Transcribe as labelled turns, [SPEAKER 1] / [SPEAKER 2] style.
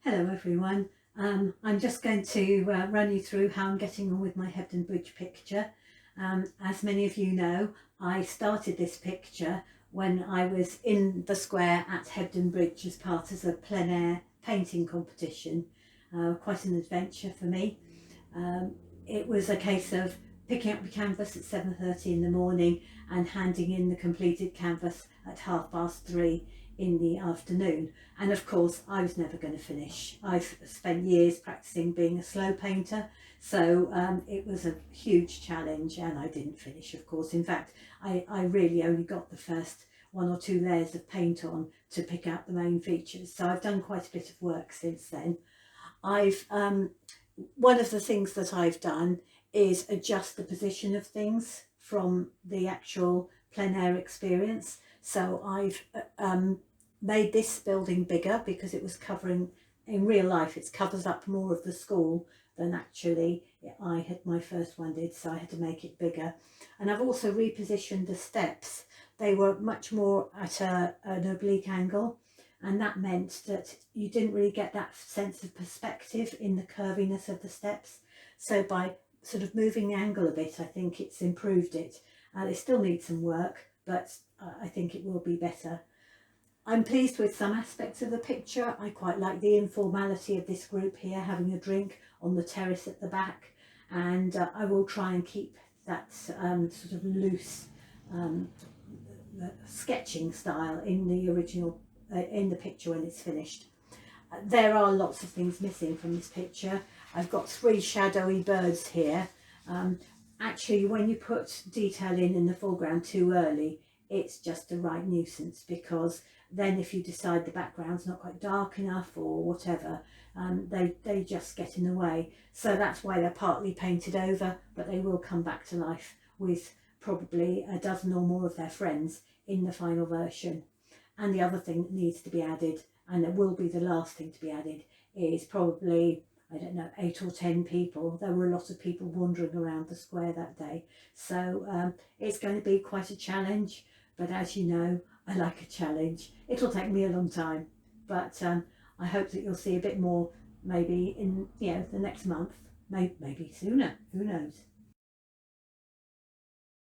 [SPEAKER 1] Hello everyone. I'm just going to run you through how I'm getting on with my Hebden Bridge picture. As many of you know, I started this picture when I was in the square at Hebden Bridge as part of a plein air painting competition. Quite an adventure for me. It was a case of picking up the canvas at 7:30 in the morning and handing in the completed canvas at 3:30 in the afternoon. And of course I was never going to finish. I've spent years practicing being a slow painter, so it was a huge challenge, and I didn't finish, of course. In fact, I really only got the first one or two layers of paint on to pick out the main features, so I've done quite a bit of work since then. I've one of the things that I've done is adjust the position of things from the actual plein air experience. So I've made this building bigger because it was covering, in real life it covers up more of the school than actually my first one did, so I had to make it bigger. And I've also repositioned the steps. They were much more at an oblique angle, and that meant that you didn't really get that sense of perspective in the curviness of the steps. So by sort of moving the angle a bit, I think it's improved it. They still need some work, but I think it will be better. I'm pleased with some aspects of the picture. I quite like the informality of this group here having a drink on the terrace at the back, and I will try and keep that sort of loose sketching style in the original in the picture when it's finished. There are lots of things missing from this picture. I've got three shadowy birds here. Actually, when you put detail in the foreground too early, it's just a right nuisance, because then if you decide the background's not quite dark enough or whatever, they just get in the way. So that's why they're partly painted over, but they will come back to life with probably a dozen or more of their friends in the final version. And the other thing that needs to be added, and it will be the last thing to be added, is probably, I don't know, 8 or 10 people. There were a lot of people wandering around the square that day, so it's going to be quite a challenge. But as you know, I like a challenge. It'll take me a long time, but I hope that you'll see a bit more maybe in the next month, maybe sooner, who knows.